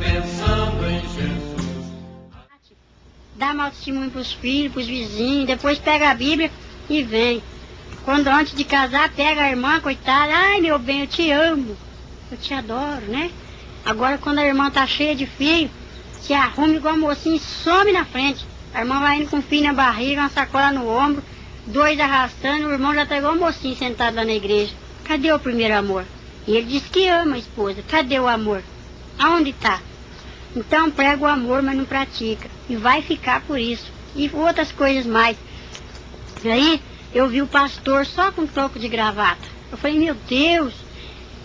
pensando em Jesus. Dá mau testemunho para os filhos, para os vizinhos, depois pega a Bíblia e vem. Quando antes de casar, pega a irmã, coitada, ai meu bem, eu te amo, eu te adoro, né? Agora quando a irmã tá cheia de filho, se arruma igual mocinho e some na frente. A irmã vai indo com o filho na barriga, uma sacola no ombro, dois arrastando, o irmão já tá igual mocinho sentado lá na igreja. Cadê o primeiro amor? E ele diz que ama a esposa, cadê o amor? Aonde tá? Então prega o amor, mas não pratica. E vai ficar por isso. E outras coisas mais. E aí eu vi o pastor só com um toco de gravata. Eu falei, meu Deus!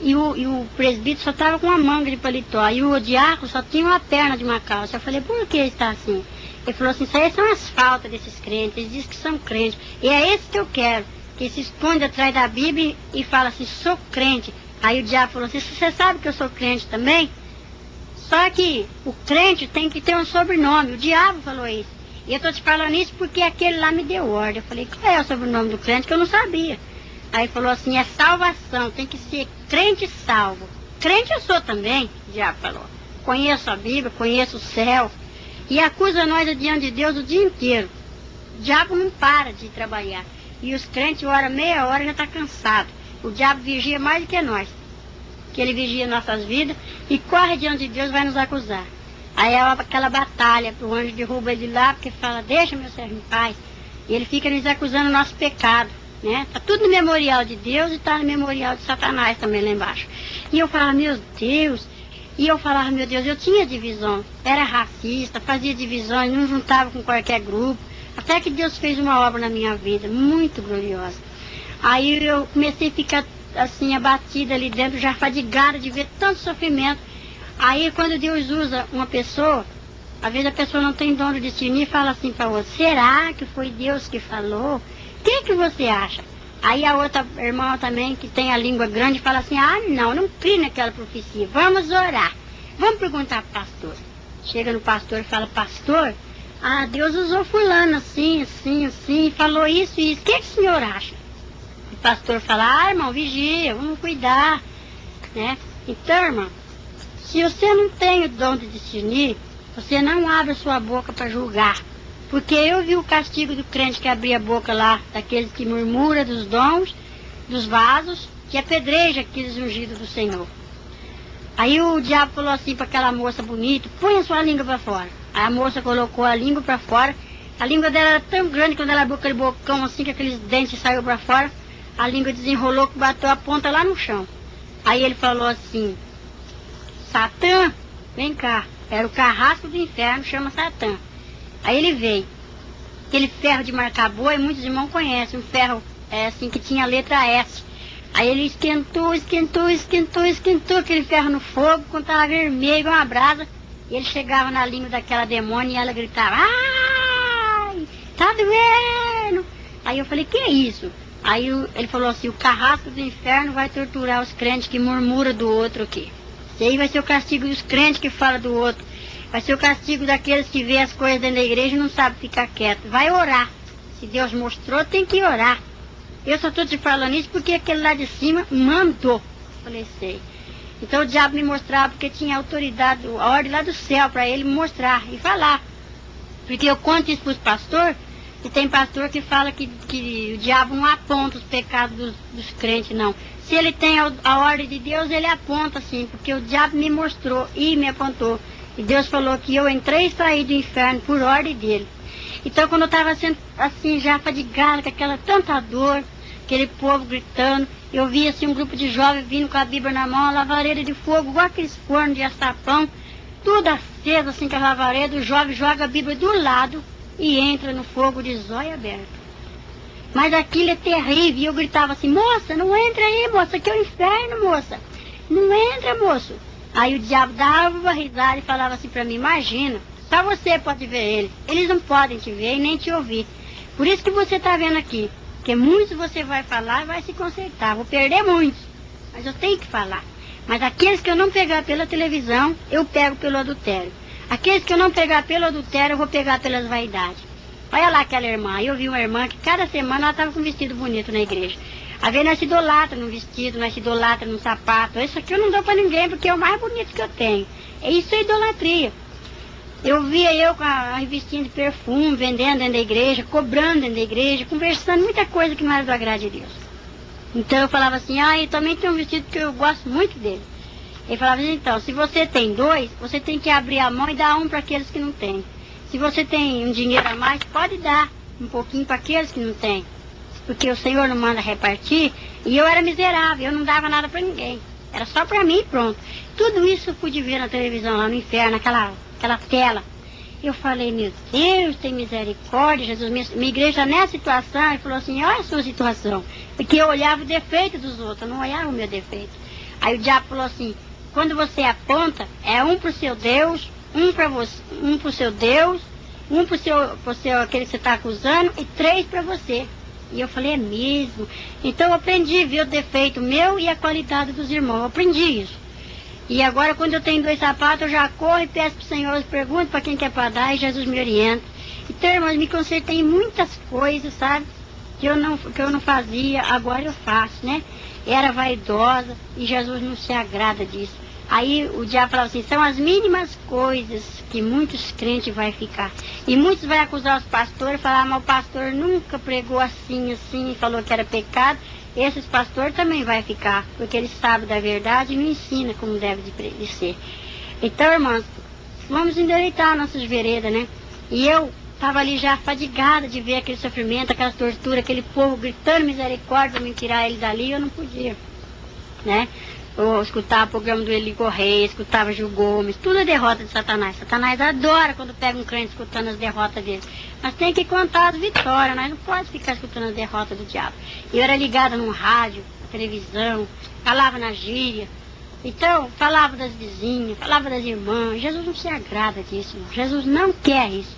E o presbítero só estava com uma manga de paletó. E o diácono só tinha uma perna de uma calça. Eu falei, por que está assim? Ele falou assim, isso aí são as faltas desses crentes. Eles dizem que são crentes. E é esse que eu quero. Que se esconde atrás da Bíblia e fala assim, sou crente. Aí o diabo falou assim, você sabe que eu sou crente também? Só que o crente tem que ter um sobrenome. O diabo falou isso. E eu estou te falando isso porque aquele lá me deu ordem. Eu falei, qual é o sobrenome do crente? Que eu não sabia. Aí falou assim, é salvação, tem que ser crente salvo. Crente eu sou também, o diabo falou. Conheço a Bíblia, conheço o céu. E acusa nós diante de Deus o dia inteiro. O diabo não para de trabalhar. E os crentes, hora, meia hora, já está cansado. O diabo vigia mais do que nós. Que ele vigia nossas vidas e corre diante de Deus e vai nos acusar. Aí é aquela batalha, o anjo derruba ele lá, porque fala, deixa meu servo em paz. E ele fica nos acusando o nosso pecado. Né? Tá tudo no memorial de Deus e está no memorial de Satanás também lá embaixo. E eu falava, meu Deus. E eu falava, meu Deus, eu tinha divisão. Era racista, fazia divisões, não juntava com qualquer grupo. Até que Deus fez uma obra na minha vida, muito gloriosa. Aí eu comecei a ficar assim, abatida ali dentro, já fadigada de ver tanto sofrimento. Aí quando Deus usa uma pessoa, às vezes a pessoa não tem dom de discernir e fala assim para outra, será que foi Deus que falou? O que você acha? Aí a outra irmã também, que tem a língua grande, fala assim, não creio naquela profecia, vamos orar. Vamos perguntar para o pastor. Chega no pastor e fala, pastor, Deus usou fulano assim, falou isso e isso, o que o senhor acha? O pastor fala, irmão, vigia, vamos cuidar, né? Então, irmão, se você não tem o dom de discernir, você não abre a sua boca para julgar. Porque eu vi o castigo do crente que abria a boca lá, daqueles que murmura dos dons, dos vasos, que apedreja aqueles ungidos do Senhor. Aí o diabo falou assim para aquela moça bonita, põe a sua língua para fora. Aí a moça colocou a língua para fora, a língua dela era tão grande, quando ela abriu aquele bocão assim, que aqueles dentes saíram para fora, a língua desenrolou, que bateu a ponta lá no chão. Aí ele falou assim, Satã, vem cá. Era o carrasco do inferno, chama Satã. Aí ele veio. Aquele ferro de marcar boi, muitos irmãos conhecem, um ferro assim que tinha a letra S. Aí ele esquentou aquele ferro no fogo, quando estava vermelho, igual uma brasa. E ele chegava na língua daquela demônia e ela gritava, ai, tá doendo. Aí eu falei, que é isso? Aí ele falou assim, o carrasco do inferno vai torturar os crentes que murmuram do outro aqui. E aí vai ser o castigo dos crentes que falam do outro. Vai ser o castigo daqueles que vê as coisas dentro da igreja e não sabe ficar quieto. Vai orar. Se Deus mostrou, tem que orar. Eu só estou te falando isso porque aquele lá de cima mandou. Falei, sei. Então o diabo me mostrava porque tinha autoridade, a ordem lá do céu para ele me mostrar e falar. Porque eu conto isso para os pastores, e tem pastor que fala que o diabo não aponta os pecados dos crentes, não. Se ele tem a ordem de Deus, ele aponta sim, porque o diabo me mostrou e me apontou. E Deus falou que eu entrei e saí do inferno por ordem dele. Então quando eu estava sendo assim, já fadigada, com aquela tanta dor, aquele povo gritando, eu vi assim um grupo de jovens vindo com a Bíblia na mão, a lavareira de fogo, igual aqueles fornos de assar pão, tudo aceso assim com a lavareira, o jovem joga a Bíblia do lado e entra no fogo de zóio aberto. Mas aquilo é terrível, e eu gritava assim, moça, não entra aí, moça, aqui é o inferno, moça. Não entra, moço. Aí o diabo dava uma risada e falava assim para mim, imagina, só você pode ver eles. Eles não podem te ver e nem te ouvir. Por isso que você está vendo aqui. Porque muitos você vai falar e vai se consertar. Vou perder muitos, mas eu tenho que falar. Mas aqueles que eu não pegar pela televisão, eu pego pelo adultério. Aqueles que eu não pegar pelo adultério, eu vou pegar pelas vaidades. Olha lá aquela irmã. Eu vi uma irmã que cada semana ela estava com um vestido bonito na igreja. Às vezes nós se idolatra num vestido, nós se idolatra num sapato. Isso aqui eu não dou para ninguém porque é o mais bonito que eu tenho. Isso é idolatria. Eu via eu com a revistinha de perfume, vendendo dentro da igreja, cobrando dentro da igreja, conversando muita coisa que não era do agrado de Deus. Então eu falava assim, eu também tenho um vestido que eu gosto muito dele. Ele falava assim, então, se você tem 2, você tem que abrir a mão e dar um para aqueles que não têm. Se você tem um dinheiro a mais, pode dar um pouquinho para aqueles que não têm. Porque o Senhor não manda repartir, e eu era miserável, eu não dava nada para ninguém. Era só para mim e pronto. Tudo isso eu pude ver na televisão lá no inferno, aquela tela. Eu falei, meu Deus, tem misericórdia, Jesus, minha igreja nessa situação. Ele falou assim, olha a sua situação. Porque eu olhava o defeito dos outros, eu não olhava o meu defeito. Aí o diabo falou assim, quando você aponta, é um pro seu Deus, um para você, um pro seu Deus, um pro seu aquele que você está acusando, e 3 para você. E eu falei, é mesmo? Então eu aprendi a ver o defeito meu e a qualidade dos irmãos. Eu aprendi isso. E agora, quando eu tenho 2 sapatos, eu já corro e peço para o Senhor, pergunto para quem quer para dar, e Jesus me orienta. Então, irmãos, me consertei em muitas coisas, sabe? Que eu não fazia, agora eu faço, né? Era vaidosa e Jesus não se agrada disso. Aí o diabo falava assim, são as mínimas coisas que muitos crentes vão ficar. E muitos vão acusar os pastores, falar, mas o pastor nunca pregou assim, falou que era pecado. Esses pastores também vai ficar, porque eles sabem da verdade e me ensinam como deve de ser. Então, irmãos, vamos endireitar nossas veredas, né? E eu estava ali já fadigada de ver aquele sofrimento, aquela tortura, aquele povo gritando misericórdia para me tirar eles dali, eu não podia, né? Eu escutava o programa do Eli Correia, escutava Gil Gomes, tudo é derrota de Satanás. Satanás adora quando pega um crente escutando as derrotas dele. Mas tem que contar as vitórias, nós não podemos ficar escutando as derrotas do diabo. Eu era ligada no rádio, na televisão, falava na gíria. Então, falava das vizinhas, falava das irmãs. Jesus não se agrada disso, irmão. Jesus não quer isso.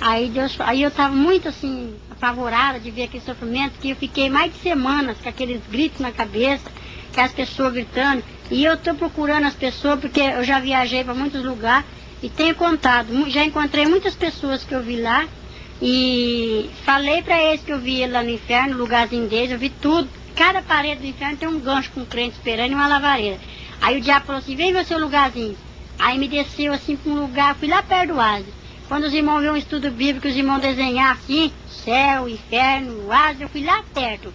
Aí eu estava muito assim, apavorada de ver aquele sofrimento, que eu fiquei mais de semanas com aqueles gritos na cabeça, com as pessoas gritando. E eu estou procurando as pessoas, porque eu já viajei para muitos lugares e tenho contado. Já encontrei muitas pessoas que eu vi lá e falei para eles que eu vi lá no inferno, no lugarzinho deles, eu vi tudo. Cada parede do inferno tem um gancho com um crente esperando e uma lavareira. Aí o diabo falou assim, vem ver o seu lugarzinho. Aí me desceu assim para um lugar, fui lá perto do oásis. Quando os irmãos viram um estudo bíblico, os irmãos desenhar assim, céu, inferno, oásis, eu fui lá perto.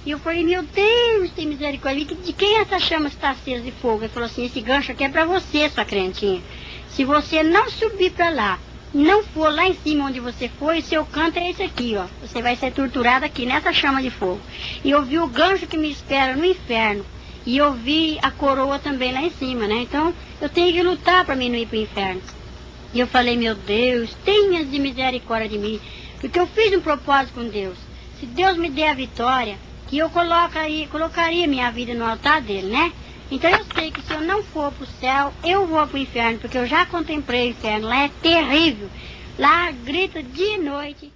E eu falei, meu Deus, tem misericórdia, de quem essa chama está acesa de fogo? Ele falou assim, esse gancho aqui é para você, sua crentinha. Se você não subir para lá, não for lá em cima onde você foi, o seu canto é esse aqui, ó. Você vai ser torturado aqui, nessa chama de fogo. E eu vi o gancho que me espera no inferno. E eu vi a coroa também lá em cima, né? Então, eu tenho que lutar para mim não ir para o inferno. E eu falei, meu Deus, tenha de misericórdia de mim. Porque eu fiz um propósito com Deus. Se Deus me der a vitória, que eu colocaria minha vida no altar dele, né? Então eu sei que se eu não for para o céu, eu vou para o inferno, porque eu já contemplei o inferno. Lá é terrível. Lá grita dia e noite.